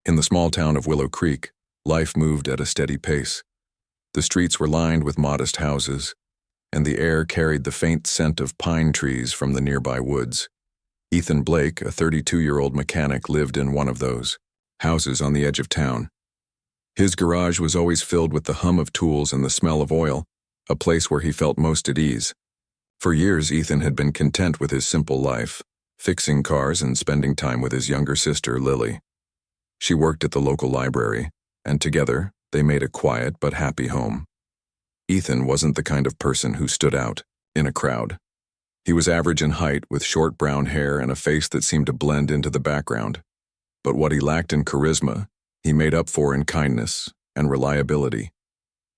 In the small town of Willow Creek, life moved at a steady pace. The streets were lined with modest houses, and the air carried the faint scent of pine trees from the nearby woods. Ethan Blake, a 32-year-old mechanic, lived in one of those houses on the edge of town. His garage was always filled with the hum of tools and the smell of oil, a place where he felt most at ease. For years, Ethan had been content with his simple life, fixing cars and spending time with his younger sister, Lily. She worked at the local library, and together, they made a quiet but happy home. Ethan wasn't the kind of person who stood out in a crowd. He was average in height, with short brown hair and a face that seemed to blend into the background. But what he lacked in charisma, he made up for in kindness and reliability.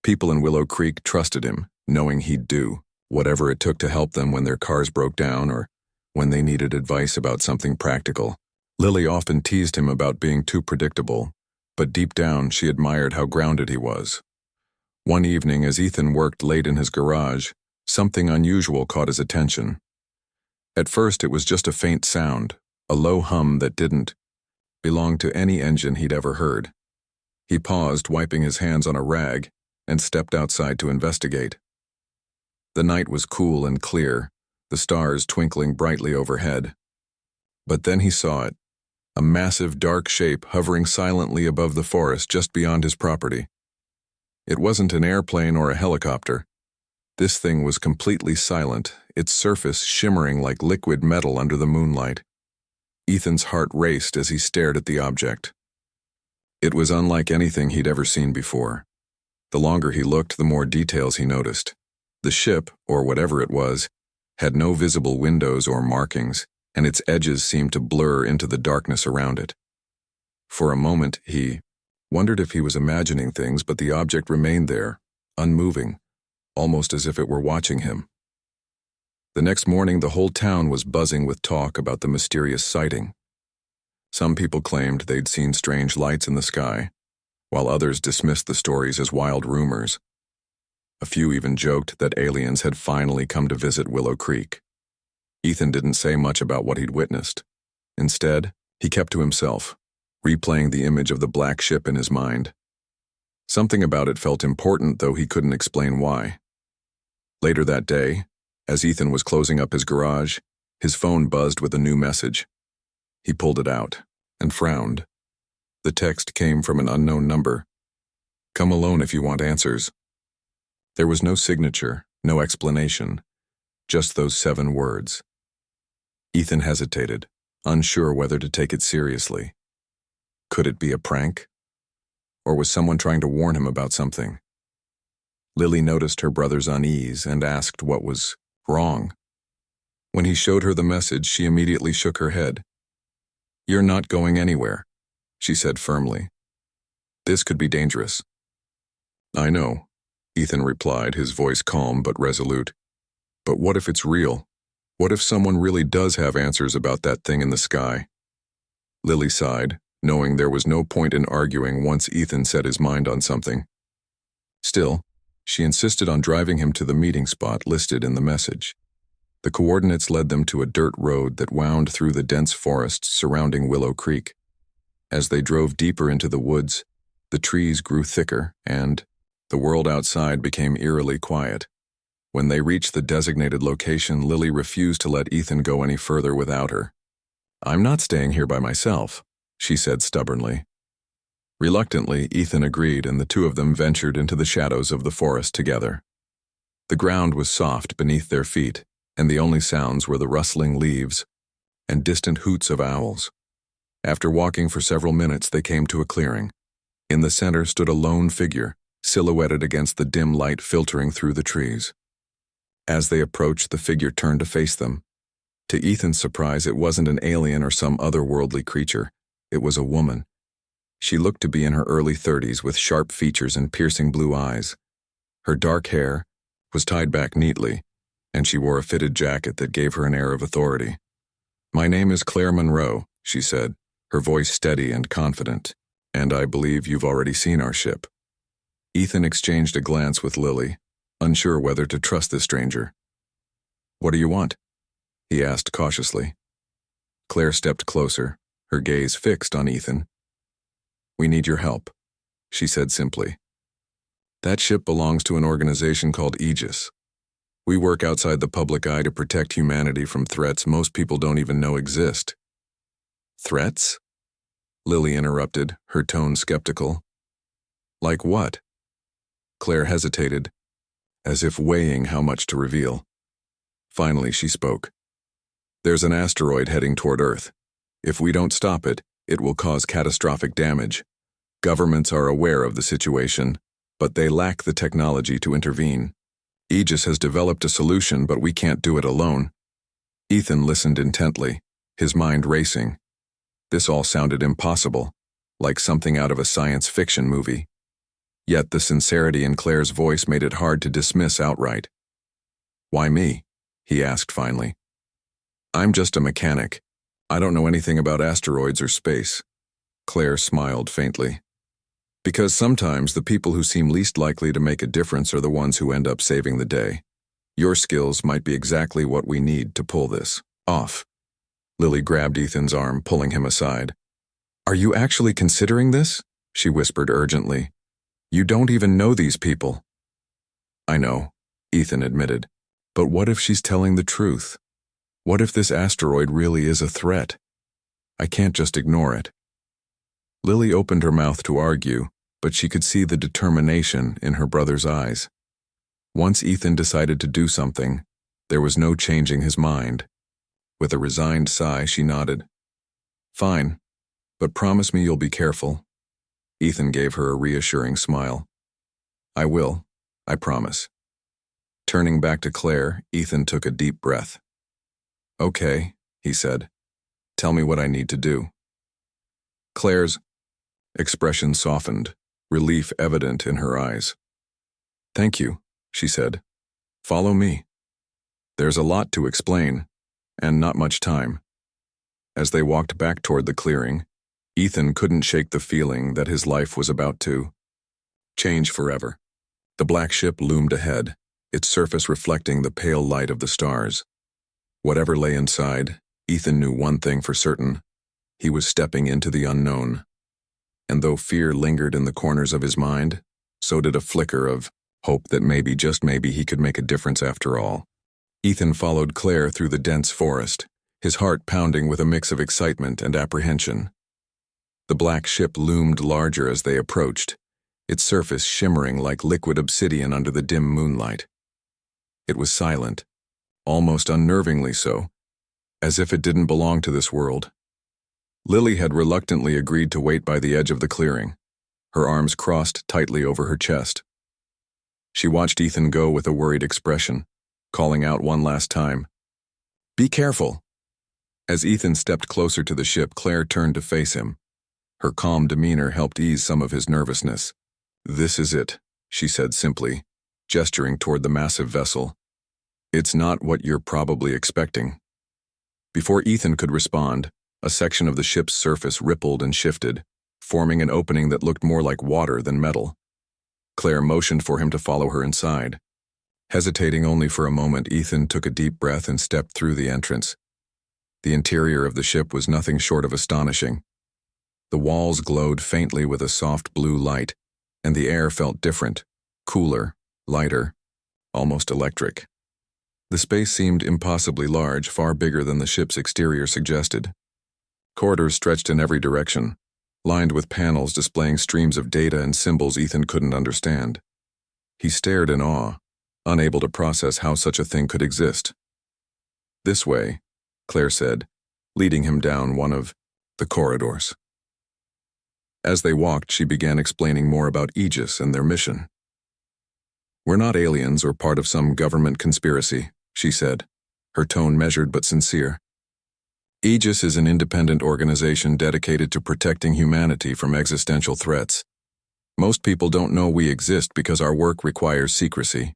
People in Willow Creek trusted him, knowing he'd do whatever it took to help them when their cars broke down or when they needed advice about something practical. Lily often teased him about being too predictable, but deep down she admired how grounded he was. One evening, as Ethan worked late in his garage, something unusual caught his attention. At first, it was just a faint sound, a low hum that didn't belong to any engine he'd ever heard. He paused, wiping his hands on a rag, and stepped outside to investigate. The night was cool and clear, the stars twinkling brightly overhead. But then he saw it, a massive dark shape hovering silently above the forest just beyond his property. It wasn't an airplane or a helicopter. This thing was completely silent, its surface shimmering like liquid metal under the moonlight. Ethan's heart raced as he stared at the object. It was unlike anything he'd ever seen before. The longer he looked, the more details he noticed. The ship, or whatever it was, had no visible windows or markings, and its edges seemed to blur into the darkness around it. For a moment, he wondered if he was imagining things, but the object remained there, unmoving, almost as if it were watching him. The next morning, the whole town was buzzing with talk about the mysterious sighting. Some people claimed they'd seen strange lights in the sky, while others dismissed the stories as wild rumors. A few even joked that aliens had finally come to visit Willow Creek. Ethan didn't say much about what he'd witnessed. Instead, he kept to himself, replaying the image of the black ship in his mind. Something about it felt important, though he couldn't explain why. Later that day, as Ethan was closing up his garage, his phone buzzed with a new message. He pulled it out and frowned. The text came from an unknown number. "Come alone if you want answers." There was no signature, no explanation, just those 7 words. Ethan hesitated, unsure whether to take it seriously. Could it be a prank? Or was someone trying to warn him about something? Lily noticed her brother's unease and asked what was wrong. When he showed her the message, she immediately shook her head. "You're not going anywhere," she said firmly. "This could be dangerous." "I know," Ethan replied, his voice calm but resolute. "But what if it's real? What if someone really does have answers about that thing in the sky?" Lily sighed, knowing there was no point in arguing once Ethan set his mind on something. Still, she insisted on driving him to the meeting spot listed in the message. The coordinates led them to a dirt road that wound through the dense forests surrounding Willow Creek. As they drove deeper into the woods, the trees grew thicker and the world outside became eerily quiet. When they reached the designated location, Lily refused to let Ethan go any further without her. "I'm not staying here by myself," she said stubbornly. Reluctantly, Ethan agreed, and the two of them ventured into the shadows of the forest together. The ground was soft beneath their feet, and the only sounds were the rustling leaves and distant hoots of owls. After walking for several minutes, they came to a clearing. In the center stood a lone figure, silhouetted against the dim light filtering through the trees. As they approached, the figure turned to face them. To Ethan's surprise, it wasn't an alien or some otherworldly creature. It was a woman. She looked to be in her early 30s with sharp features and piercing blue eyes. Her dark hair was tied back neatly, and she wore a fitted jacket that gave her an air of authority. "My name is Claire Monroe," she said, her voice steady and confident, "and I believe you've already seen our ship." Ethan exchanged a glance with Lily, unsure whether to trust this stranger. "What do you want?" he asked cautiously. Claire stepped closer, her gaze fixed on Ethan. We need your help, she said simply. That ship belongs to an organization called Aegis. We work outside the public eye to protect humanity from threats most people don't even know exist. Threats? Lily interrupted, her tone skeptical. Like what? Claire hesitated, as if weighing how much to reveal. Finally, she spoke. There's an asteroid heading toward Earth. If we don't stop it, it will cause catastrophic damage. Governments are aware of the situation, but they lack the technology to intervene. Aegis has developed a solution, but we can't do it alone. Ethan listened intently, his mind racing. This all sounded impossible, like something out of a science fiction movie. Yet the sincerity in Claire's voice made it hard to dismiss outright. Why me? He asked finally. I'm just a mechanic. I don't know anything about asteroids or space. Claire smiled faintly. Because sometimes the people who seem least likely to make a difference are the ones who end up saving the day. Your skills might be exactly what we need to pull this off. Lily grabbed Ethan's arm, pulling him aside. Are you actually considering this? She whispered urgently. You don't even know these people. I know, Ethan admitted. But what if she's telling the truth? What if this asteroid really is a threat? I can't just ignore it. Lily opened her mouth to argue, but she could see the determination in her brother's eyes. Once Ethan decided to do something, there was no changing his mind. With a resigned sigh, she nodded. Fine, but promise me you'll be careful. Ethan gave her a reassuring smile. I will, I promise. Turning back to Claire, Ethan took a deep breath. Okay, he said. Tell me what I need to do. Claire's expression softened, relief evident in her eyes. Thank you, she said. Follow me. There's a lot to explain, and not much time. As they walked back toward the clearing, Ethan couldn't shake the feeling that his life was about to change forever. The black ship loomed ahead, its surface reflecting the pale light of the stars. Whatever lay inside, Ethan knew one thing for certain. He was stepping into the unknown. And though fear lingered in the corners of his mind, so did a flicker of hope that maybe, just maybe, he could make a difference after all. Ethan followed Claire through the dense forest, his heart pounding with a mix of excitement and apprehension. The black ship loomed larger as they approached, its surface shimmering like liquid obsidian under the dim moonlight. It was silent, almost unnervingly so, as if it didn't belong to this world. Lily had reluctantly agreed to wait by the edge of the clearing, her arms crossed tightly over her chest. She watched Ethan go with a worried expression, calling out one last time, "Be careful!" As Ethan stepped closer to the ship, Claire turned to face him. Her calm demeanor helped ease some of his nervousness. "This is it," she said simply, gesturing toward the massive vessel. "It's not what you're probably expecting." Before Ethan could respond, a section of the ship's surface rippled and shifted, forming an opening that looked more like water than metal. Claire motioned for him to follow her inside. Hesitating only for a moment, Ethan took a deep breath and stepped through the entrance. The interior of the ship was nothing short of astonishing. The walls glowed faintly with a soft blue light, and the air felt different, cooler, lighter, almost electric. The space seemed impossibly large, far bigger than the ship's exterior suggested. Corridors stretched in every direction, lined with panels displaying streams of data and symbols Ethan couldn't understand. He stared in awe, unable to process how such a thing could exist. "This way," Claire said, leading him down one of the corridors. As they walked, she began explaining more about Aegis and their mission. "We're not aliens or part of some government conspiracy," she said, her tone measured but sincere. "Aegis is an independent organization dedicated to protecting humanity from existential threats. Most people don't know we exist because our work requires secrecy."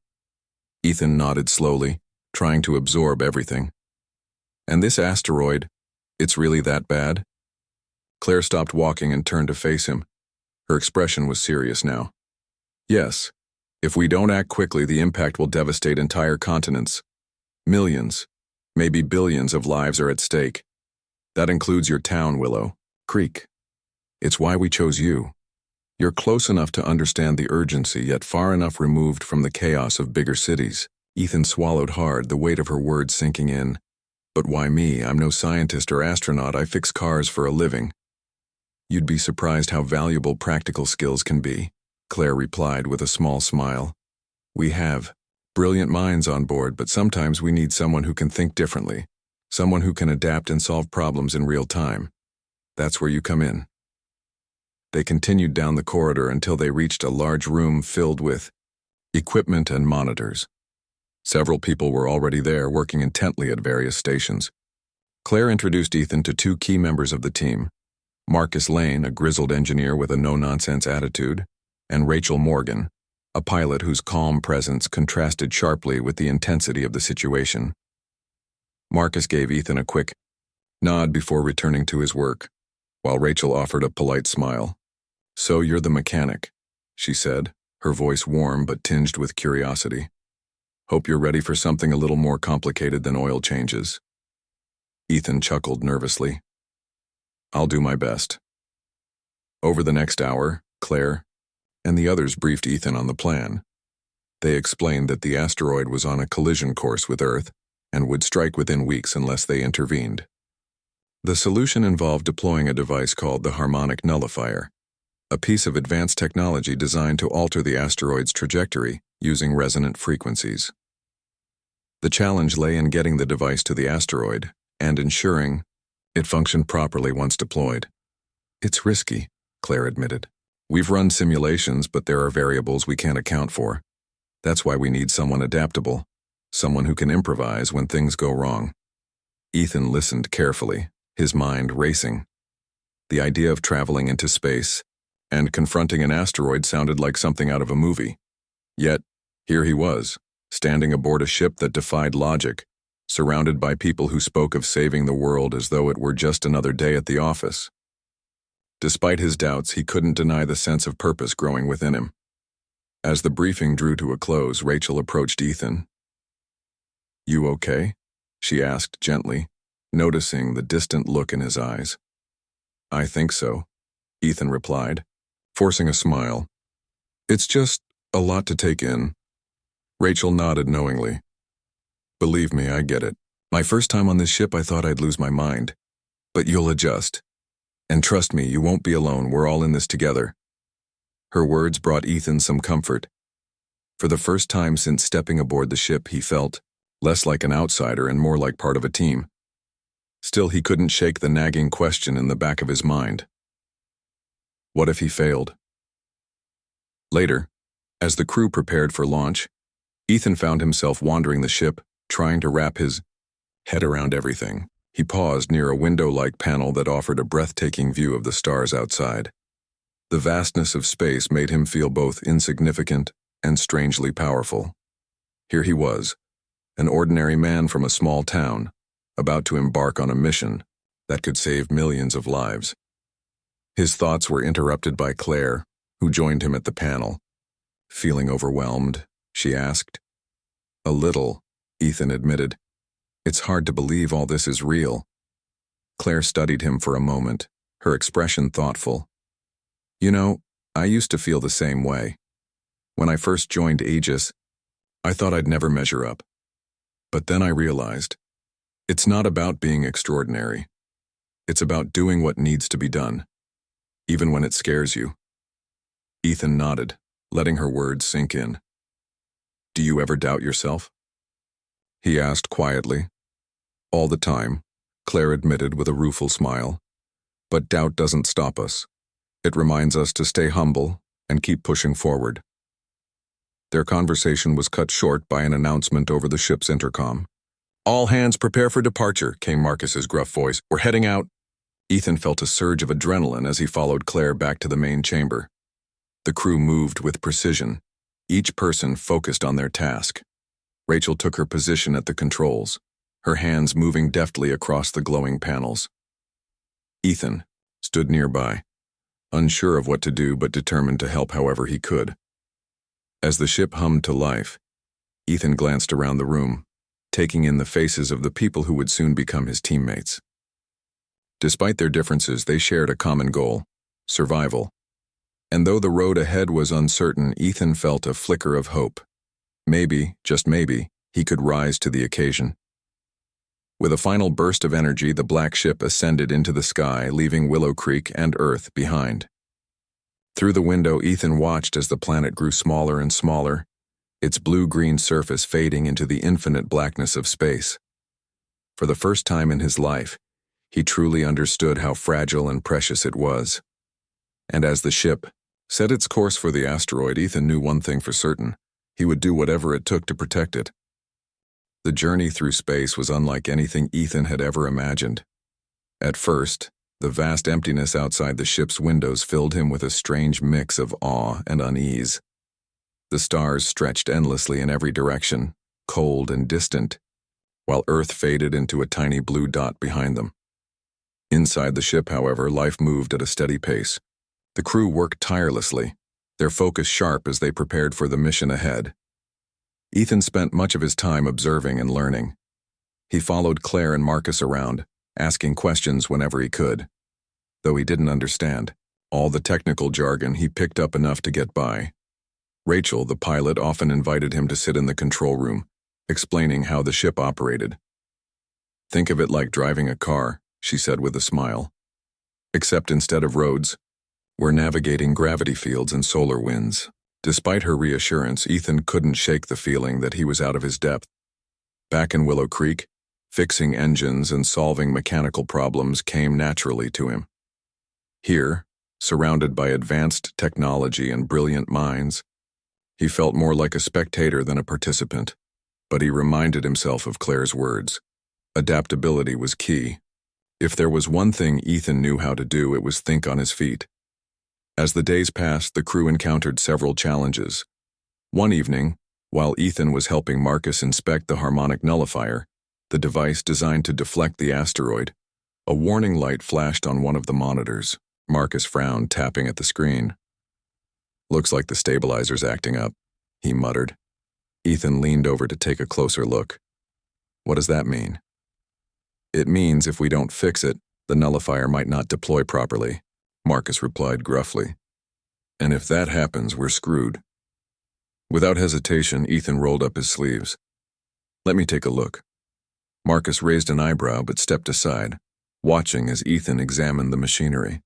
Ethan nodded slowly, trying to absorb everything. "And this asteroid, it's really that bad?" Claire stopped walking and turned to face him. Her expression was serious now. "Yes. If we don't act quickly, the impact will devastate entire continents. Millions, maybe billions of lives are at stake. That includes your town, Willow Creek. It's why we chose you." You're close enough to understand the urgency, yet far enough removed from the chaos of bigger cities. Ethan swallowed hard, the weight of her words sinking in. But why me? I'm no scientist or astronaut. I fix cars for a living. You'd be surprised how valuable practical skills can be, Claire replied with a small smile. We have brilliant minds on board, but sometimes we need someone who can think differently, someone who can adapt and solve problems in real time. That's where you come in. They continued down the corridor until they reached a large room filled with equipment and monitors. Several people were already there, working intently at various stations. Claire introduced Ethan to two key members of the team, Marcus Lane, a grizzled engineer with a no-nonsense attitude, and Rachel Morgan, a pilot whose calm presence contrasted sharply with the intensity of the situation. Marcus gave Ethan a quick nod before returning to his work, while Rachel offered a polite smile. So you're the mechanic, she said, her voice warm but tinged with curiosity. Hope you're ready for something a little more complicated than oil changes. Ethan chuckled nervously. I'll do my best. Over the next hour, Claire and the others briefed Ethan on the plan. They explained that the asteroid was on a collision course with Earth and would strike within weeks unless they intervened. The solution involved deploying a device called the harmonic nullifier, a piece of advanced technology designed to alter the asteroid's trajectory using resonant frequencies. The challenge lay in getting the device to the asteroid and ensuring it functioned properly once deployed. It's risky, Claire admitted. We've run simulations, but there are variables we can't account for. That's why we need someone adaptable, someone who can improvise when things go wrong. Ethan listened carefully, his mind racing. The idea of traveling into space and confronting an asteroid sounded like something out of a movie. Yet, here he was, standing aboard a ship that defied logic, surrounded by people who spoke of saving the world as though it were just another day at the office. Despite his doubts, he couldn't deny the sense of purpose growing within him. As the briefing drew to a close, Rachel approached Ethan. You okay? She asked gently, noticing the distant look in his eyes. I think so, Ethan replied, forcing a smile. It's just a lot to take in. Rachel nodded knowingly. Believe me, I get it. My first time on this ship, I thought I'd lose my mind. But you'll adjust. And trust me, you won't be alone. We're all in this together. Her words brought Ethan some comfort. For the first time since stepping aboard the ship, he felt less like an outsider and more like part of a team. Still, he couldn't shake the nagging question in the back of his mind. What if he failed? Later, as the crew prepared for launch, Ethan found himself wandering the ship, trying to wrap his head around everything. He paused near a window-like panel that offered a breathtaking view of the stars outside. The vastness of space made him feel both insignificant and strangely powerful. Here he was, an ordinary man from a small town, about to embark on a mission that could save millions of lives. His thoughts were interrupted by Claire, who joined him at the panel. Feeling overwhelmed, she asked. A little, Ethan admitted. It's hard to believe all this is real. Claire studied him for a moment, her expression thoughtful. You know, I used to feel the same way. When I first joined Aegis, I thought I'd never measure up. But then I realized, it's not about being extraordinary. It's about doing what needs to be done, even when it scares you. Ethan nodded, letting her words sink in. Do you ever doubt yourself? He asked quietly. All the time, Claire admitted with a rueful smile. But doubt doesn't stop us. It reminds us to stay humble and keep pushing forward. Their conversation was cut short by an announcement over the ship's intercom. All hands prepare for departure, came Marcus's gruff voice. We're heading out. Ethan felt a surge of adrenaline as he followed Claire back to the main chamber. The crew moved with precision, each person focused on their task. Rachel took her position at the controls, her hands moving deftly across the glowing panels. Ethan stood nearby, unsure of what to do but determined to help however he could. As the ship hummed to life, Ethan glanced around the room, taking in the faces of the people who would soon become his teammates. Despite their differences, they shared a common goal: survival. And though the road ahead was uncertain, Ethan felt a flicker of hope. Maybe, just maybe, he could rise to the occasion. With a final burst of energy, the black ship ascended into the sky, leaving Willow Creek and Earth behind. Through the window, Ethan watched as the planet grew smaller and smaller, its blue-green surface fading into the infinite blackness of space. For the first time in his life, he truly understood how fragile and precious it was. And as the ship set its course for the asteroid, Ethan knew one thing for certain: he would do whatever it took to protect it. The journey through space was unlike anything Ethan had ever imagined. At first, the vast emptiness outside the ship's windows filled him with a strange mix of awe and unease. The stars stretched endlessly in every direction, cold and distant, while Earth faded into a tiny blue dot behind them. Inside the ship, however, life moved at a steady pace. The crew worked tirelessly, their focus sharp as they prepared for the mission ahead. Ethan spent much of his time observing and learning. He followed Claire and Marcus around, asking questions whenever he could. Though he didn't understand all the technical jargon, he picked up enough to get by. Rachel, the pilot, often invited him to sit in the control room, explaining how the ship operated. "Think of it like driving a car," she said with a smile. "Except instead of roads, we're navigating gravity fields and solar winds." Despite her reassurance, Ethan couldn't shake the feeling that he was out of his depth. Back in Willow Creek, fixing engines and solving mechanical problems came naturally to him. Here, surrounded by advanced technology and brilliant minds, he felt more like a spectator than a participant. But he reminded himself of Claire's words. Adaptability was key. If there was one thing Ethan knew how to do, it was think on his feet. As the days passed, the crew encountered several challenges. One evening, while Ethan was helping Marcus inspect the harmonic nullifier, the device designed to deflect the asteroid, a warning light flashed on one of the monitors. Marcus frowned, tapping at the screen. "Looks like the stabilizer's acting up," he muttered. Ethan leaned over to take a closer look. "What does that mean?" "It means if we don't fix it, the nullifier might not deploy properly," Marcus replied gruffly. "And if that happens, we're screwed." Without hesitation, Ethan rolled up his sleeves. "Let me take a look." Marcus raised an eyebrow but stepped aside, watching as Ethan examined the machinery.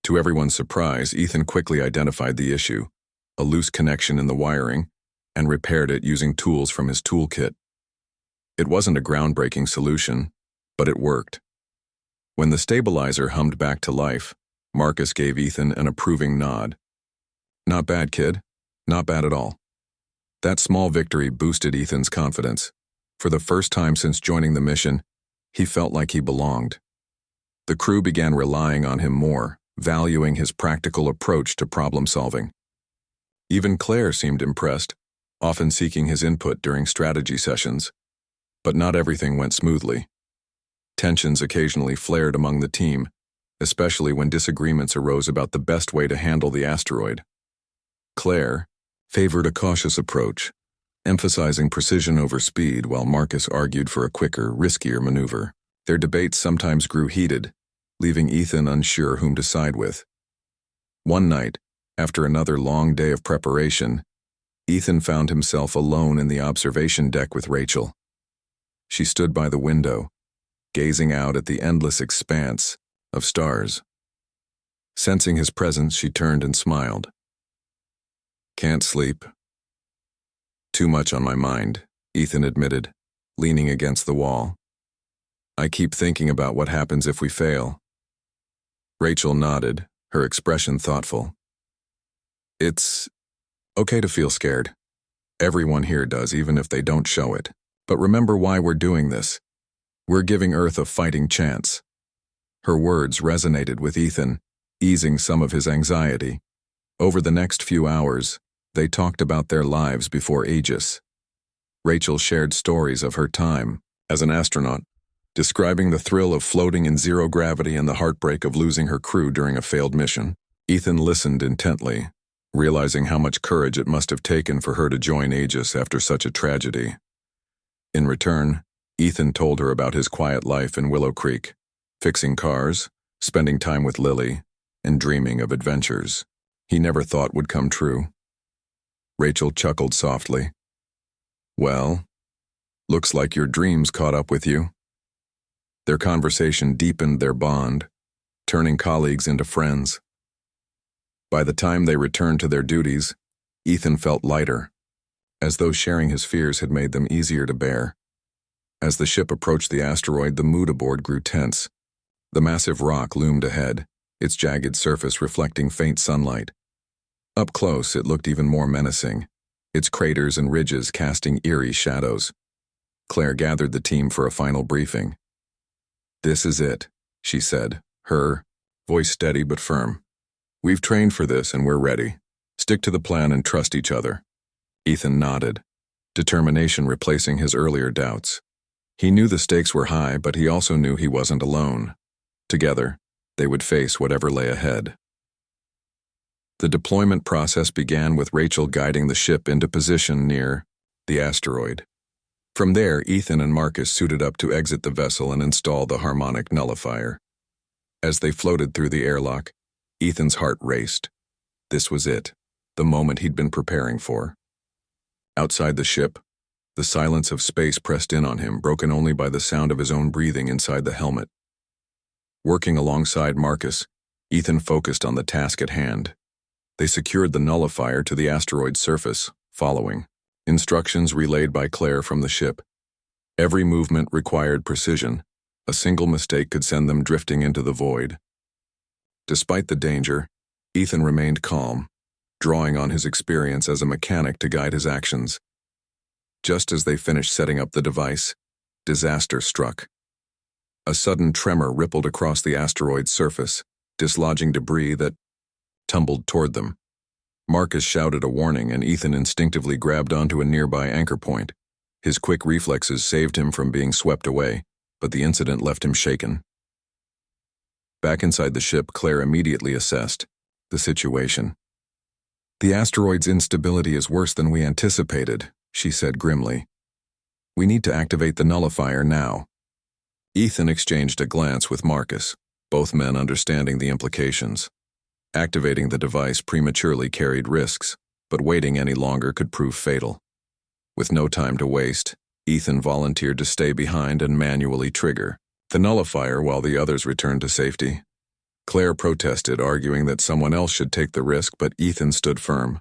To everyone's surprise, Ethan quickly identified the issue, a loose connection in the wiring, and repaired it using tools from his toolkit. It wasn't a groundbreaking solution, but it worked. When the stabilizer hummed back to life, Marcus gave Ethan an approving nod. "Not bad, kid. Not bad at all." That small victory boosted Ethan's confidence. For the first time since joining the mission, he felt like he belonged. The crew began relying on him more, valuing his practical approach to problem solving. Even Claire seemed impressed, often seeking his input during strategy sessions. But not everything went smoothly. Tensions occasionally flared among the team, especially when disagreements arose about the best way to handle the asteroid. Claire favored a cautious approach, emphasizing precision over speed, while Marcus argued for a quicker, riskier maneuver. Their debates sometimes grew heated, leaving Ethan unsure whom to side with. One night, after another long day of preparation, Ethan found himself alone in the observation deck with Rachel. She stood by the window, gazing out at the endless expanse of stars. Sensing his presence, she turned and smiled. "Can't sleep." "Too much on my mind," Ethan admitted, leaning against the wall. "I keep thinking about what happens if we fail." Rachel nodded, her expression thoughtful. "It's okay to feel scared. Everyone here does, even if they don't show it. But remember why we're doing this. We're giving Earth a fighting chance." Her words resonated with Ethan, easing some of his anxiety. Over the next few hours, they talked about their lives before Aegis. Rachel shared stories of her time as an astronaut, describing the thrill of floating in zero gravity and the heartbreak of losing her crew during a failed mission. Ethan listened intently, realizing how much courage it must have taken for her to join Aegis after such a tragedy. In return, Ethan told her about his quiet life in Willow Creek, fixing cars, spending time with Lily, and dreaming of adventures. he never thought would come true. Rachel chuckled softly. Well, looks like your dreams caught up with you. Their conversation deepened their bond, turning colleagues into friends. By the time they returned to their duties, Ethan felt lighter, as though sharing his fears had made them easier to bear. As the ship approached the asteroid, the mood aboard grew tense. The massive rock loomed ahead, its jagged surface reflecting faint sunlight. Up close, it looked even more menacing, its craters and ridges casting eerie shadows. Claire gathered the team for a final briefing. "This is it," she said, her voice steady but firm. "We've trained for this and we're ready. Stick to the plan and trust each other." Ethan nodded, determination replacing his earlier doubts. He knew the stakes were high, but he also knew he wasn't alone. Together, they would face whatever lay ahead. The deployment process began with Rachel guiding the ship into position near the asteroid. From there, Ethan and Marcus suited up to exit the vessel and install the harmonic nullifier. As they floated through the airlock, Ethan's heart raced. This was it, the moment he'd been preparing for. Outside the ship, the silence of space pressed in on him, broken only by the sound of his own breathing inside the helmet. Working alongside Marcus, Ethan focused on the task at hand. They secured the nullifier to the asteroid's surface, following instructions relayed by Claire from the ship. Every movement required precision. A single mistake could send them drifting into the void. Despite the danger, Ethan remained calm, drawing on his experience as a mechanic to guide his actions. Just as they finished setting up the device, disaster struck. A sudden tremor rippled across the asteroid's surface, dislodging debris that tumbled toward them. Marcus shouted a warning, and Ethan instinctively grabbed onto a nearby anchor point. His quick reflexes saved him from being swept away, but the incident left him shaken. Back inside the ship, Claire immediately assessed the situation. "The asteroid's instability is worse than we anticipated," she said grimly. "We need to activate the nullifier now." Ethan exchanged a glance with Marcus, both men understanding the implications. Activating the device prematurely carried risks, but waiting any longer could prove fatal. With no time to waste, Ethan volunteered to stay behind and manually trigger the nullifier while the others returned to safety. Claire protested, arguing that someone else should take the risk, but Ethan stood firm.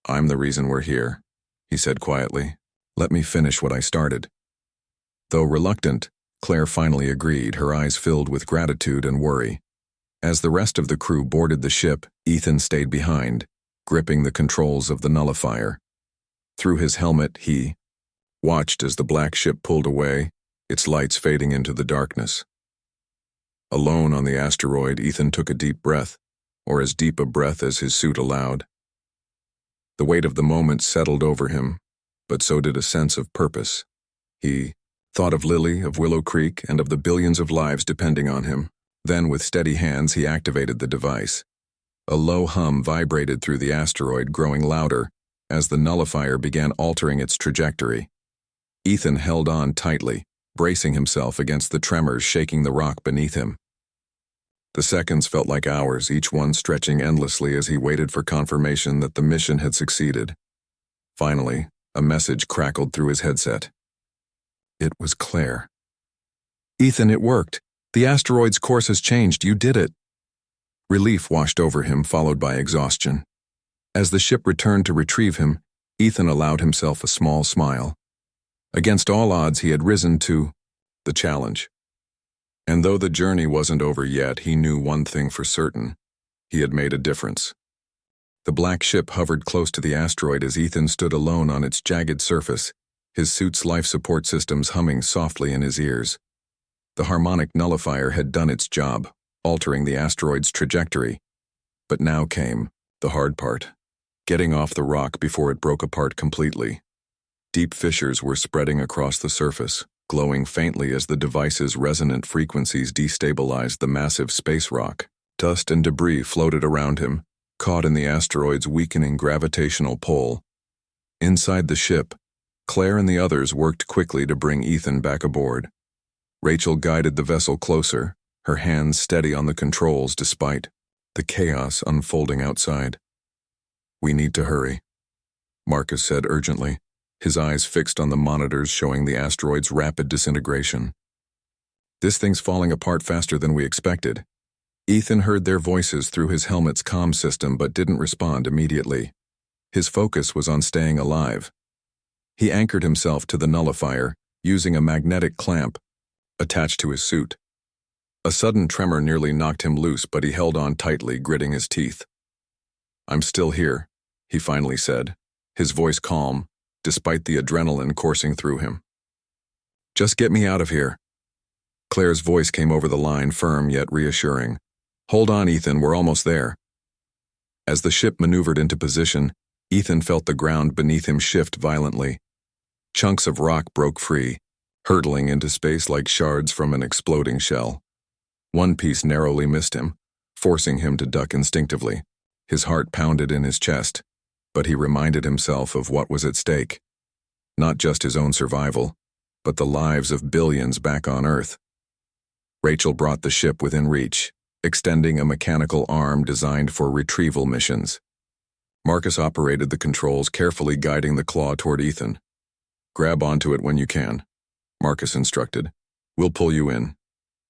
"I'm the reason we're here," he said quietly. "Let me finish what I started." Though reluctant, Claire finally agreed, her eyes filled with gratitude and worry. As the rest of the crew boarded the ship, Ethan stayed behind, gripping the controls of the nullifier. Through his helmet, he watched as the black ship pulled away, its lights fading into the darkness. Alone on the asteroid, Ethan took a deep breath, or as deep a breath as his suit allowed. The weight of the moment settled over him, but so did a sense of purpose. He thought of Lily, of Willow Creek, and of the billions of lives depending on him. Then, with steady hands, he activated the device. A low hum vibrated through the asteroid, growing louder as the nullifier began altering its trajectory. Ethan held on tightly, bracing himself against the tremors shaking the rock beneath him. The seconds felt like hours, each one stretching endlessly as he waited for confirmation that the mission had succeeded. Finally, a message crackled through his headset. It was Claire. "Ethan, it worked. The asteroid's course has changed. You did it." Relief washed over him, followed by exhaustion. As the ship returned to retrieve him, Ethan allowed himself a small smile. Against all odds, he had risen to the challenge. And though the journey wasn't over yet, he knew one thing for certain. He had made a difference. The black ship hovered close to the asteroid as Ethan stood alone on its jagged surface, his suit's life support systems humming softly in his ears. The harmonic nullifier had done its job, altering the asteroid's trajectory. But now came the hard part, getting off the rock before it broke apart completely. Deep fissures were spreading across the surface, glowing faintly as the device's resonant frequencies destabilized the massive space rock. Dust and debris floated around him, caught in the asteroid's weakening gravitational pull. Inside the ship, Claire and the others worked quickly to bring Ethan back aboard. Rachel guided the vessel closer, her hands steady on the controls despite the chaos unfolding outside. "We need to hurry," Marcus said urgently, his eyes fixed on the monitors showing the asteroid's rapid disintegration. "This thing's falling apart faster than we expected." Ethan heard their voices through his helmet's comm system but didn't respond immediately. His focus was on staying alive. He anchored himself to the nullifier, using a magnetic clamp attached to his suit. A sudden tremor nearly knocked him loose, but he held on tightly, gritting his teeth. "I'm still here," he finally said, his voice calm, despite the adrenaline coursing through him. "Just get me out of here." Claire's voice came over the line, firm yet reassuring. "Hold on, Ethan, we're almost there." As the ship maneuvered into position, Ethan felt the ground beneath him shift violently. Chunks of rock broke free, hurtling into space like shards from an exploding shell. One piece narrowly missed him, forcing him to duck instinctively. His heart pounded in his chest, but he reminded himself of what was at stake. Not just his own survival, but the lives of billions back on Earth. Rachel brought the ship within reach, extending a mechanical arm designed for retrieval missions. Marcus operated the controls, carefully guiding the claw toward Ethan. "Grab onto it when you can," Marcus instructed. "We'll pull you in."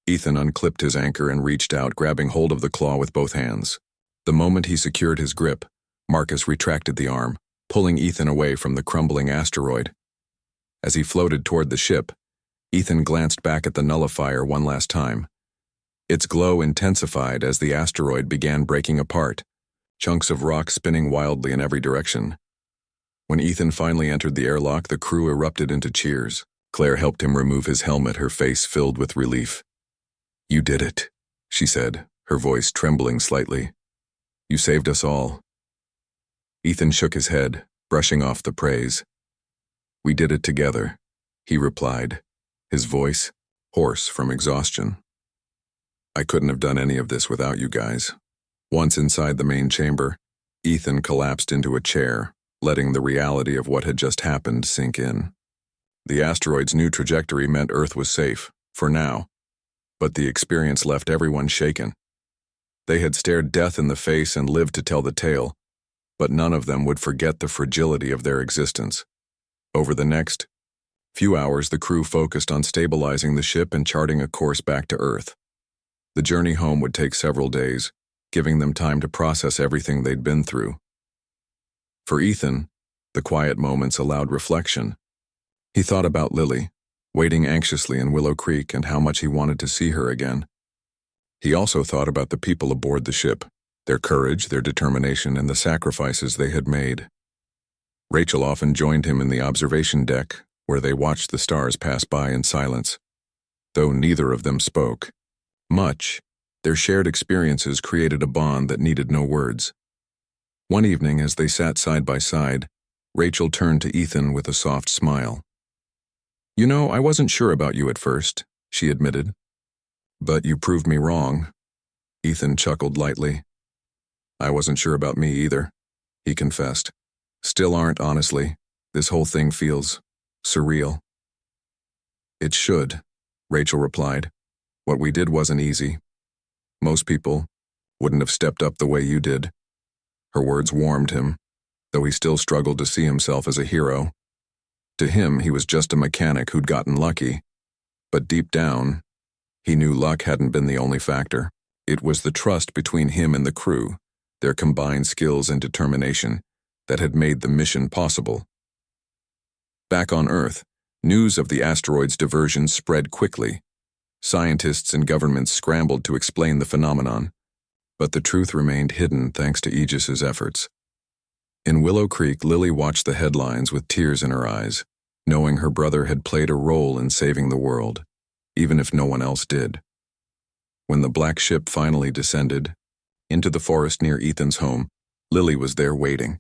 Ethan unclipped his anchor and reached out, grabbing hold of the claw with both hands. The moment he secured his grip, Marcus retracted the arm, pulling Ethan away from the crumbling asteroid. As he floated toward the ship, Ethan glanced back at the nullifier one last time. Its glow intensified as the asteroid began breaking apart, chunks of rock spinning wildly in every direction. When Ethan finally entered the airlock, the crew erupted into cheers. Claire helped him remove his helmet, her face filled with relief. "You did it," she said, her voice trembling slightly. "You saved us all." Ethan shook his head, brushing off the praise. "We did it together," he replied, his voice hoarse from exhaustion. "I couldn't have done any of this without you guys." Once inside the main chamber, Ethan collapsed into a chair, letting the reality of what had just happened sink in. The asteroid's new trajectory meant Earth was safe, for now, but the experience left everyone shaken. They had stared death in the face and lived to tell the tale, but none of them would forget the fragility of their existence. Over the next few hours, the crew focused on stabilizing the ship and charting a course back to Earth. The journey home would take several days, giving them time to process everything they'd been through. For Ethan, the quiet moments allowed reflection. He thought about Lily, waiting anxiously in Willow Creek, and how much he wanted to see her again. He also thought about the people aboard the ship, their courage, their determination, and the sacrifices they had made. Rachel often joined him in the observation deck, where they watched the stars pass by in silence. Though neither of them spoke much, their shared experiences created a bond that needed no words. One evening, as they sat side by side, Rachel turned to Ethan with a soft smile. "You know, I wasn't sure about you at first," she admitted. "But you proved me wrong." Ethan chuckled lightly. "I wasn't sure about me either," he confessed. "Still aren't, honestly. This whole thing feels surreal." "It should," Rachel replied. "What we did wasn't easy. Most people wouldn't have stepped up the way you did." Her words warmed him, though he still struggled to see himself as a hero. To him, he was just a mechanic who'd gotten lucky. But deep down, he knew luck hadn't been the only factor. It was the trust between him and the crew, their combined skills and determination, that had made the mission possible. Back on Earth, news of the asteroid's diversion spread quickly. Scientists and governments scrambled to explain the phenomenon, but the truth remained hidden thanks to Aegis's efforts. In Willow Creek, Lily watched the headlines with tears in her eyes, knowing her brother had played a role in saving the world, even if no one else did. When the black ship finally descended into the forest near Ethan's home, Lily was there waiting.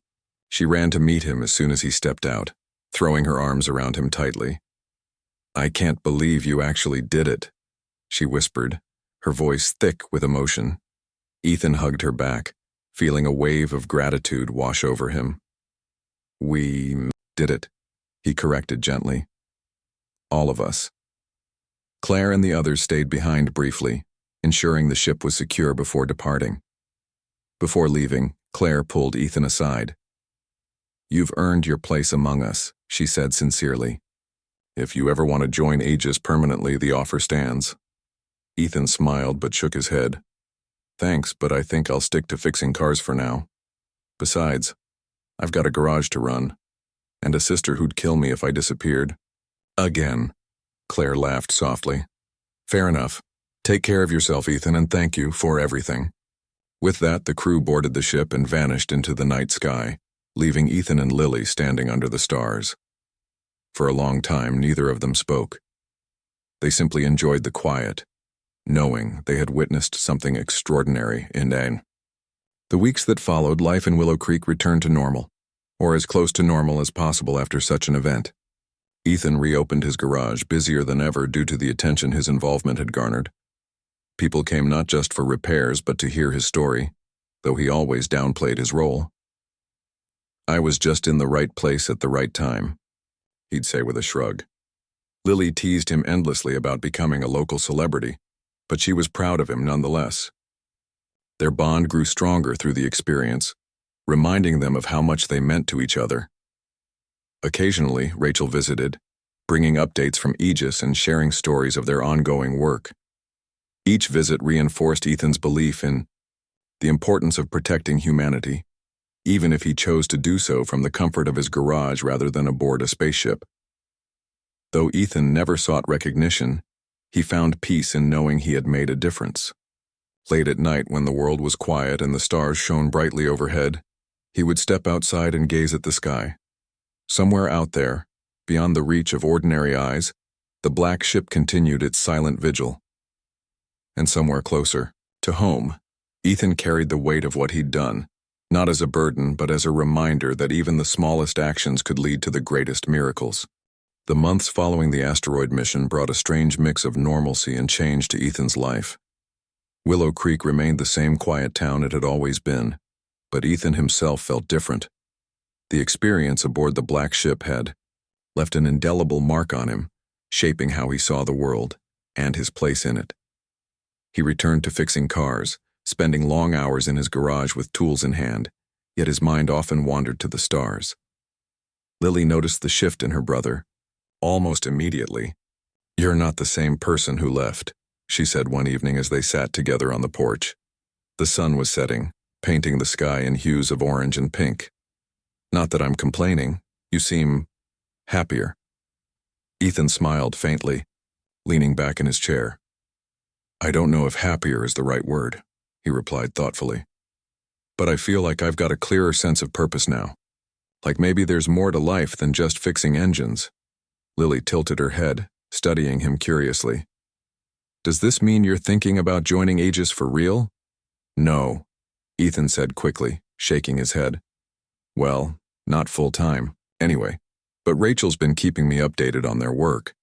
She ran to meet him as soon as he stepped out, throwing her arms around him tightly. "I can't believe you actually did it," she whispered, her voice thick with emotion. Ethan hugged her back, feeling a wave of gratitude wash over him. "We did it," he corrected gently. "All of us." Claire and the others stayed behind briefly, ensuring the ship was secure before departing. Before leaving, Claire pulled Ethan aside. "You've earned your place among us," she said sincerely. "If you ever want to join Aegis permanently, the offer stands." Ethan smiled but shook his head. "Thanks, but I think I'll stick to fixing cars for now. Besides, I've got a garage to run, and a sister who'd kill me if I disappeared." "Again," Claire laughed softly. "Fair enough. Take care of yourself, Ethan, and thank you for everything." With that, the crew boarded the ship and vanished into the night sky, leaving Ethan and Lily standing under the stars. For a long time, neither of them spoke. They simply enjoyed the quiet, knowing they had witnessed something extraordinary in Ain. The weeks that followed, life in Willow Creek returned to normal, or as close to normal as possible after such an event. Ethan reopened his garage, busier than ever due to the attention his involvement had garnered. People came not just for repairs but to hear his story, though he always downplayed his role. "I was just in the right place at the right time," he'd say with a shrug. Lily teased him endlessly about becoming a local celebrity, but she was proud of him nonetheless. Their bond grew stronger through the experience, reminding them of how much they meant to each other. Occasionally, Rachel visited, bringing updates from Aegis and sharing stories of their ongoing work. Each visit reinforced Ethan's belief in the importance of protecting humanity, even if he chose to do so from the comfort of his garage rather than aboard a spaceship. Though Ethan never sought recognition, he found peace in knowing he had made a difference. Late at night, when the world was quiet and the stars shone brightly overhead, he would step outside and gaze at the sky. Somewhere out there, beyond the reach of ordinary eyes, the black ship continued its silent vigil. And somewhere closer, to home, Ethan carried the weight of what he'd done, not as a burden but as a reminder that even the smallest actions could lead to the greatest miracles. The months following the asteroid mission brought a strange mix of normalcy and change to Ethan's life. Willow Creek remained the same quiet town it had always been, but Ethan himself felt different. The experience aboard the black ship had left an indelible mark on him, shaping how he saw the world and his place in it. He returned to fixing cars, spending long hours in his garage with tools in hand, yet his mind often wandered to the stars. Lily noticed the shift in her brother. Almost immediately, "You're not the same person who left," she said one evening as they sat together on the porch. The sun was setting, painting the sky in hues of orange and pink. "Not that I'm complaining. You seem happier." Ethan smiled faintly, leaning back in his chair. "I don't know if happier is the right word," he replied thoughtfully. "But I feel like I've got a clearer sense of purpose now. Like maybe there's more to life than just fixing engines." Lily tilted her head, studying him curiously. "Does this mean you're thinking about joining Aegis for real?" "No," Ethan said quickly, shaking his head. "Well, not full-time, anyway. But Rachel's been keeping me updated on their work.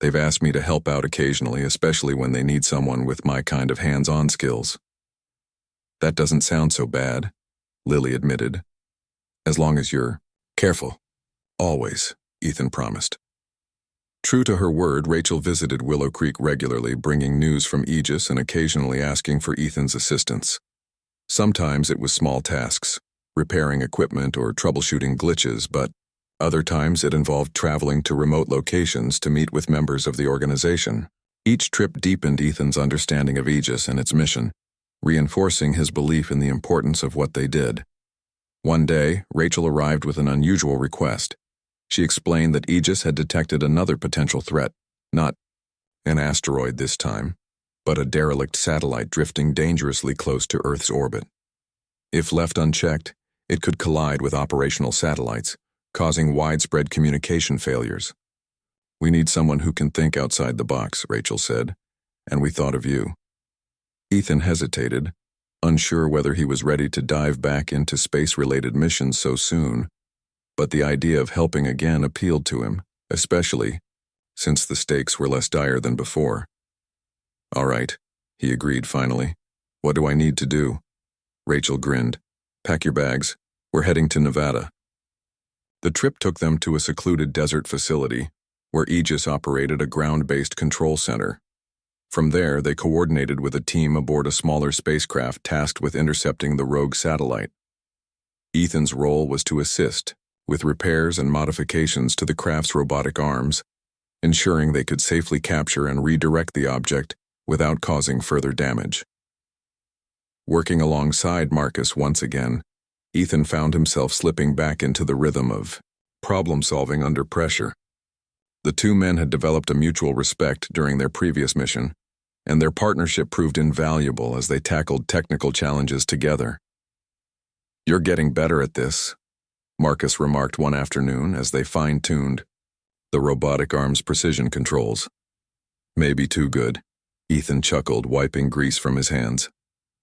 They've asked me to help out occasionally, especially when they need someone with my kind of hands-on skills." "That doesn't sound so bad," Lily admitted. "As long as you're careful. Always," Ethan promised. True to her word, Rachel visited Willow Creek regularly, bringing news from Aegis and occasionally asking for Ethan's assistance. Sometimes it was small tasks, repairing equipment or troubleshooting glitches, but other times it involved traveling to remote locations to meet with members of the organization. Each trip deepened Ethan's understanding of Aegis and its mission, reinforcing his belief in the importance of what they did. One day, Rachel arrived with an unusual request. She explained that Aegis had detected another potential threat, not an asteroid this time, but a derelict satellite drifting dangerously close to Earth's orbit. If left unchecked, it could collide with operational satellites, causing widespread communication failures. "We need someone who can think outside the box," Rachel said, "and we thought of you." Ethan hesitated, unsure whether he was ready to dive back into space-related missions so soon, but the idea of helping again appealed to him, especially since the stakes were less dire than before. "All right," he agreed finally. "What do I need to do?" Rachel grinned. "Pack your bags. We're heading to Nevada." The trip took them to a secluded desert facility where Aegis operated a ground-based control center. From there, they coordinated with a team aboard a smaller spacecraft tasked with intercepting the rogue satellite. Ethan's role was to assist with repairs and modifications to the craft's robotic arms, ensuring they could safely capture and redirect the object without causing further damage. Working alongside Marcus once again, Ethan found himself slipping back into the rhythm of problem-solving under pressure. The two men had developed a mutual respect during their previous mission, and their partnership proved invaluable as they tackled technical challenges together. "You're getting better at this," Marcus remarked one afternoon as they fine-tuned the robotic arm's precision controls. "Maybe too good," Ethan chuckled, wiping grease from his hands.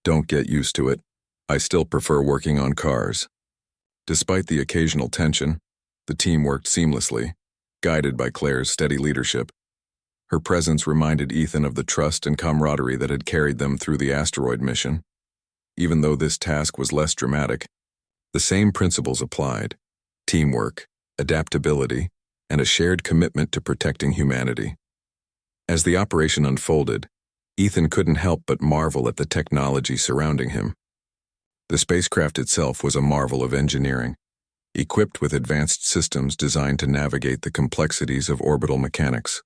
"Don't get used to it. I still prefer working on cars." Despite the occasional tension, the team worked seamlessly, guided by Claire's steady leadership. Her presence reminded Ethan of the trust and camaraderie that had carried them through the asteroid mission. Even though this task was less dramatic, the same principles applied: teamwork, adaptability, and a shared commitment to protecting humanity. As the operation unfolded, Ethan couldn't help but marvel at the technology surrounding him. The spacecraft itself was a marvel of engineering, equipped with advanced systems designed to navigate the complexities of orbital mechanics.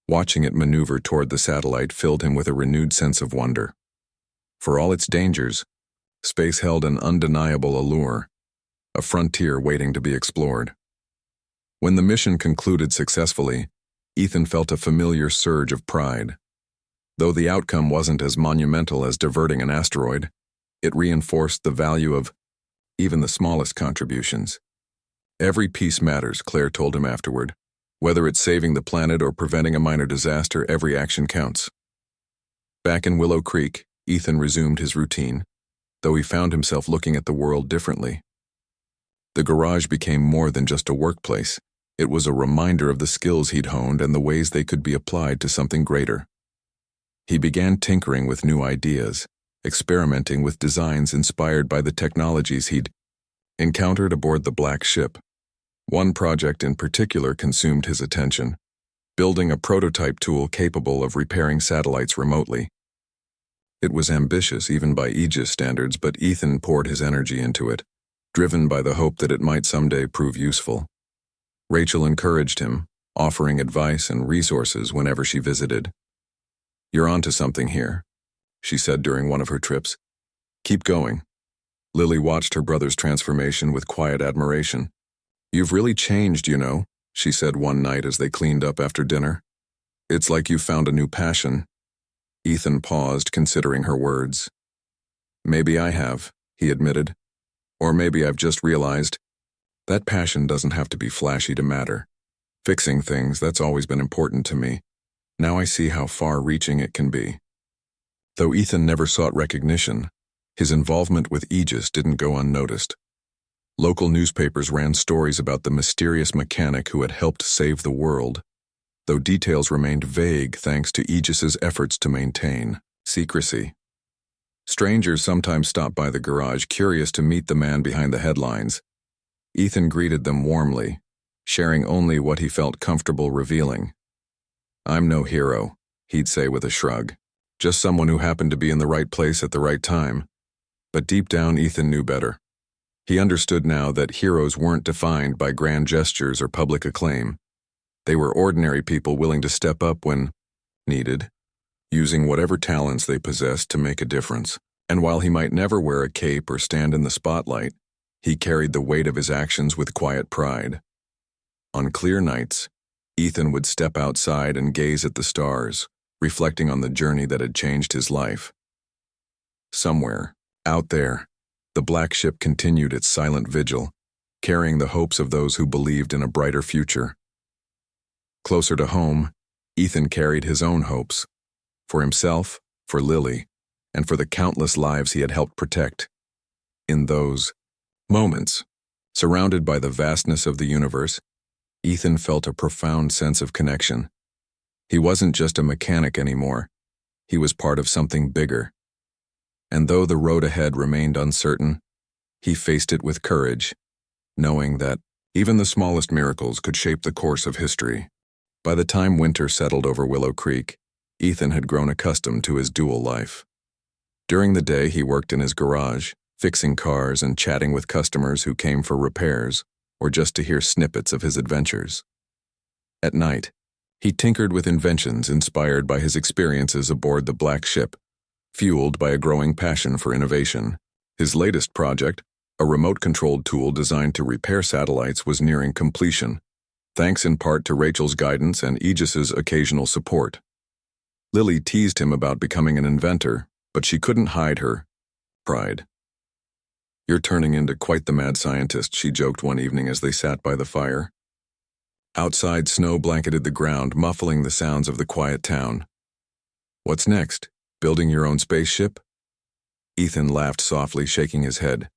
Watching it maneuver toward the satellite filled him with a renewed sense of wonder. For all its dangers, space held an undeniable allure, a frontier waiting to be explored. When the mission concluded successfully, Ethan felt a familiar surge of pride. Though the outcome wasn't as monumental as diverting an asteroid, it reinforced the value of even the smallest contributions. "Every piece matters," Claire told him afterward. "Whether it's saving the planet or preventing a minor disaster, every action counts." Back in Willow Creek, Ethan resumed his routine, though he found himself looking at the world differently. The garage became more than just a workplace. It was a reminder of the skills he'd honed and the ways they could be applied to something greater. He began tinkering with new ideas, experimenting with designs inspired by the technologies he'd encountered aboard the Black Ship. One project in particular consumed his attention: building a prototype tool capable of repairing satellites remotely. It was ambitious even by Aegis standards, but Ethan poured his energy into it, driven by the hope that it might someday prove useful. Rachel encouraged him, offering advice and resources whenever she visited. "You're onto something here," she said during one of her trips. "Keep going." Lily watched her brother's transformation with quiet admiration. "You've really changed, you know," she said one night as they cleaned up after dinner. "It's like you found a new passion." Ethan paused, considering her words. "Maybe I have," he admitted. "Or maybe I've just realized that passion doesn't have to be flashy to matter. Fixing things, that's always been important to me. Now I see how far-reaching it can be." Though Ethan never sought recognition, his involvement with Aegis didn't go unnoticed. Local newspapers ran stories about the mysterious mechanic who had helped save the world, though details remained vague thanks to Aegis's efforts to maintain secrecy. Strangers sometimes stopped by the garage, curious to meet the man behind the headlines. Ethan greeted them warmly, sharing only what he felt comfortable revealing. "I'm no hero," he'd say with a shrug. "Just someone who happened to be in the right place at the right time." But deep down, Ethan knew better. He understood now that heroes weren't defined by grand gestures or public acclaim. They were ordinary people willing to step up when needed, using whatever talents they possessed to make a difference. And while he might never wear a cape or stand in the spotlight, he carried the weight of his actions with quiet pride. On clear nights, Ethan would step outside and gaze at the stars, reflecting on the journey that had changed his life. Somewhere, out there, the Black Ship continued its silent vigil, carrying the hopes of those who believed in a brighter future. Closer to home, Ethan carried his own hopes, for himself, for Lily, and for the countless lives he had helped protect. In those moments, surrounded by the vastness of the universe, Ethan felt a profound sense of connection. He wasn't just a mechanic anymore. He was part of something bigger. And though the road ahead remained uncertain, he faced it with courage, knowing that even the smallest miracles could shape the course of history. By the time winter settled over Willow Creek, Ethan had grown accustomed to his dual life. During the day, he worked in his garage, fixing cars and chatting with customers who came for repairs or just to hear snippets of his adventures. At night, he tinkered with inventions inspired by his experiences aboard the Black Ship, fueled by a growing passion for innovation. His latest project, a remote-controlled tool designed to repair satellites, was nearing completion, thanks in part to Rachel's guidance and Aegis's occasional support. Lily teased him about becoming an inventor, but she couldn't hide her pride. "You're turning into quite the mad scientist," she joked one evening as they sat by the fire. Outside, snow blanketed the ground, muffling the sounds of the quiet town. "What's next? Building your own spaceship?" Ethan laughed softly, shaking his head.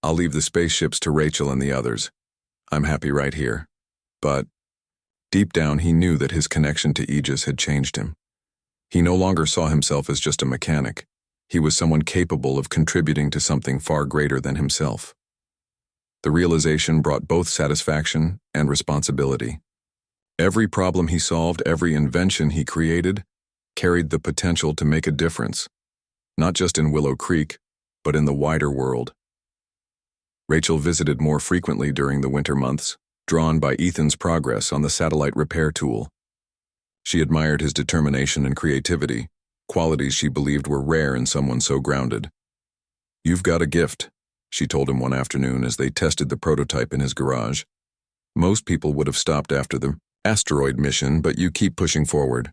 "I'll leave the spaceships to Rachel and the others. I'm happy right here." But deep down, he knew that his connection to Aegis had changed him. He no longer saw himself as just a mechanic. He was someone capable of contributing to something far greater than himself. The realization brought both satisfaction and responsibility. Every problem he solved, every invention he created, carried the potential to make a difference, not just in Willow Creek, but in the wider world. Rachel visited more frequently during the winter months, drawn by Ethan's progress on the satellite repair tool. She admired his determination and creativity, qualities she believed were rare in someone so grounded. "You've got a gift," she told him one afternoon as they tested the prototype in his garage. "Most people would have stopped after the asteroid mission, but you keep pushing forward."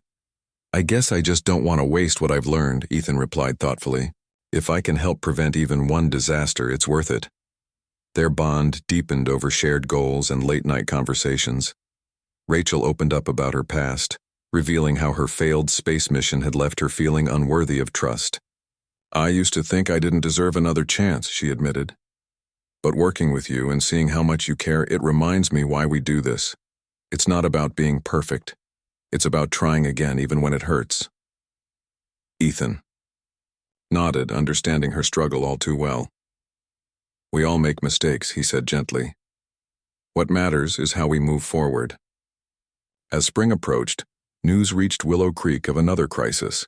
"I guess I just don't want to waste what I've learned," Ethan replied thoughtfully. "If I can help prevent even one disaster, it's worth it." Their bond deepened over shared goals and late-night conversations. Rachel opened up about her past, revealing how her failed space mission had left her feeling unworthy of trust. "I used to think I didn't deserve another chance," she admitted. "But working with you and seeing how much you care, it reminds me why we do this. It's not about being perfect. It's about trying again even when it hurts." Ethan nodded, understanding her struggle all too well. "We all make mistakes," he said gently. "What matters is how we move forward." As spring approached, news reached Willow Creek of another crisis,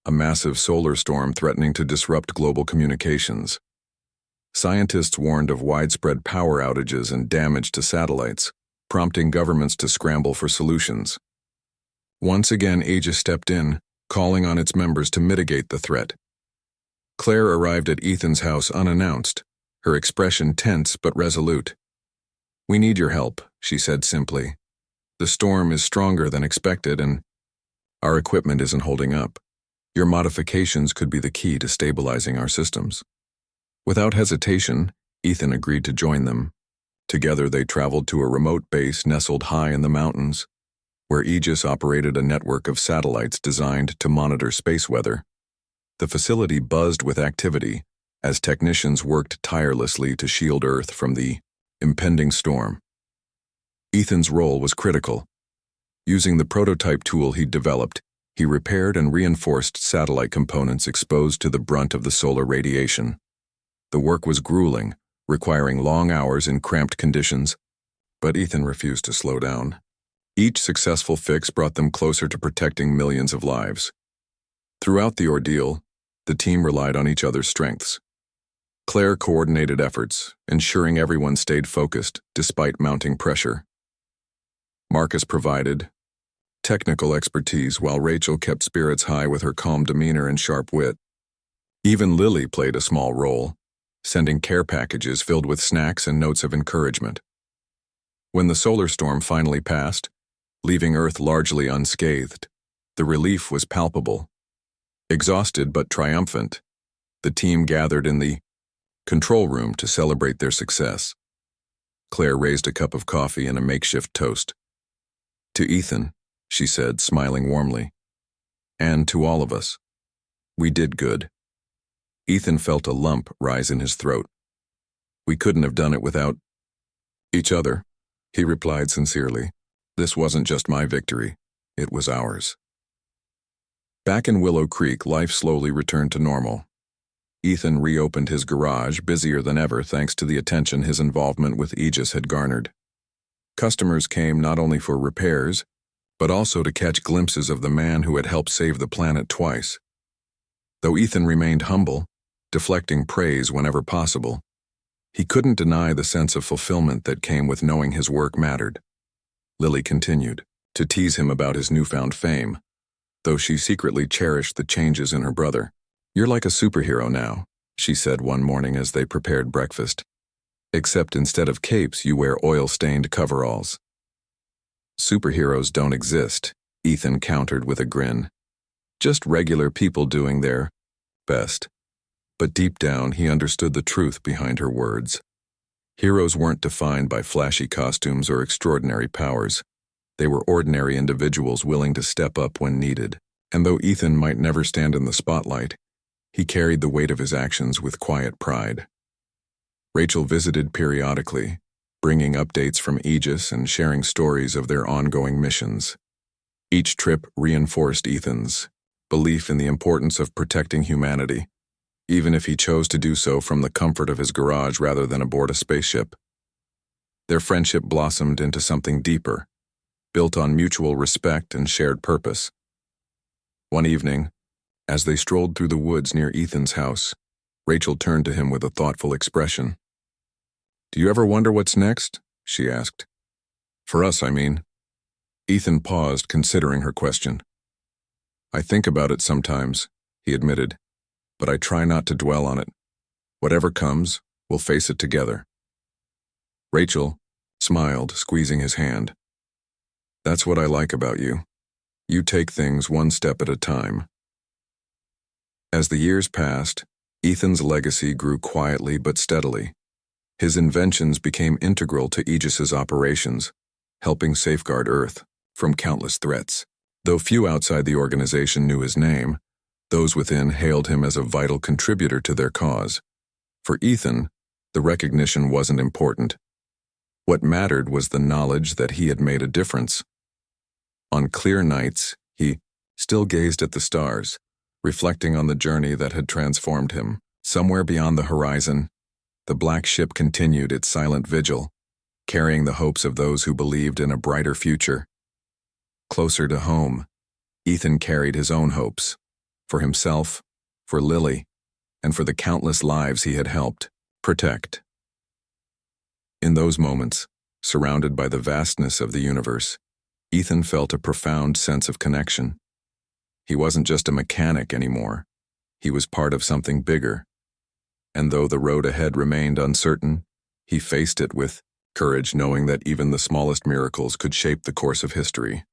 a massive solar storm threatening to disrupt global communications. Scientists warned of widespread power outages and damage to satellites, prompting governments to scramble for solutions. Once again, Aegis stepped in, calling on its members to mitigate the threat. Claire arrived at Ethan's house unannounced, her expression tense but resolute. "We need your help," she said simply. "The storm is stronger than expected and our equipment isn't holding up. Your modifications could be the key to stabilizing our systems." Without hesitation, Ethan agreed to join them. Together they traveled to a remote base nestled high in the mountains, where Aegis operated a network of satellites designed to monitor space weather. The facility buzzed with activity as technicians worked tirelessly to shield Earth from the impending storm. Ethan's role was critical. Using the prototype tool he'd developed, he repaired and reinforced satellite components exposed to the brunt of the solar radiation. The work was grueling, requiring long hours in cramped conditions, but Ethan refused to slow down. Each successful fix brought them closer to protecting millions of lives. Throughout the ordeal, the team relied on each other's strengths. Claire coordinated efforts, ensuring everyone stayed focused despite mounting pressure. Marcus provided technical expertise while Rachel kept spirits high with her calm demeanor and sharp wit. Even Lily played a small role, sending care packages filled with snacks and notes of encouragement. When the solar storm finally passed, leaving Earth largely unscathed, the relief was palpable. Exhausted but triumphant, the team gathered in the control room to celebrate their success. Claire raised a cup of coffee and a makeshift toast. "To Ethan," she said, smiling warmly, "and to all of us. We did good." Ethan felt a lump rise in his throat. "We couldn't have done it without each other," he replied sincerely. "This wasn't just my victory, it was ours." Back in Willow Creek, life slowly returned to normal. Ethan reopened his garage, busier than ever thanks to the attention his involvement with Aegis had garnered. Customers came not only for repairs, but also to catch glimpses of the man who had helped save the planet twice. Though Ethan remained humble, deflecting praise whenever possible, he couldn't deny the sense of fulfillment that came with knowing his work mattered. Lily continued to tease him about his newfound fame, though she secretly cherished the changes in her brother. "You're like a superhero now," she said one morning as they prepared breakfast. "Except instead of capes, you wear oil-stained coveralls." "Superheroes don't exist," Ethan countered with a grin. "Just regular people doing their best." But deep down, he understood the truth behind her words. Heroes weren't defined by flashy costumes or extraordinary powers. They were ordinary individuals willing to step up when needed. And though Ethan might never stand in the spotlight, he carried the weight of his actions with quiet pride. Rachel visited periodically, bringing updates from Aegis and sharing stories of their ongoing missions. Each trip reinforced Ethan's belief in the importance of protecting humanity, even if he chose to do so from the comfort of his garage rather than aboard a spaceship. Their friendship blossomed into something deeper, built on mutual respect and shared purpose. One evening, as they strolled through the woods near Ethan's house, Rachel turned to him with a thoughtful expression. "Do you ever wonder what's next?" she asked. "For us, I mean." Ethan paused, considering her question. "I think about it sometimes," he admitted, "but I try not to dwell on it. Whatever comes, we'll face it together." Rachel smiled, squeezing his hand. "That's what I like about you. You take things one step at a time." As the years passed, Ethan's legacy grew quietly but steadily. His inventions became integral to Aegis's operations, helping safeguard Earth from countless threats. Though few outside the organization knew his name, those within hailed him as a vital contributor to their cause. For Ethan, the recognition wasn't important. What mattered was the knowledge that he had made a difference. On clear nights, he still gazed at the stars, reflecting on the journey that had transformed him. Somewhere beyond the horizon, the black ship continued its silent vigil, carrying the hopes of those who believed in a brighter future. Closer to home, Ethan carried his own hopes, for himself, for Lily, and for the countless lives he had helped protect. In those moments, surrounded by the vastness of the universe, Ethan felt a profound sense of connection. He wasn't just a mechanic anymore. He was part of something bigger. And though the road ahead remained uncertain, he faced it with courage, knowing that even the smallest miracles could shape the course of history.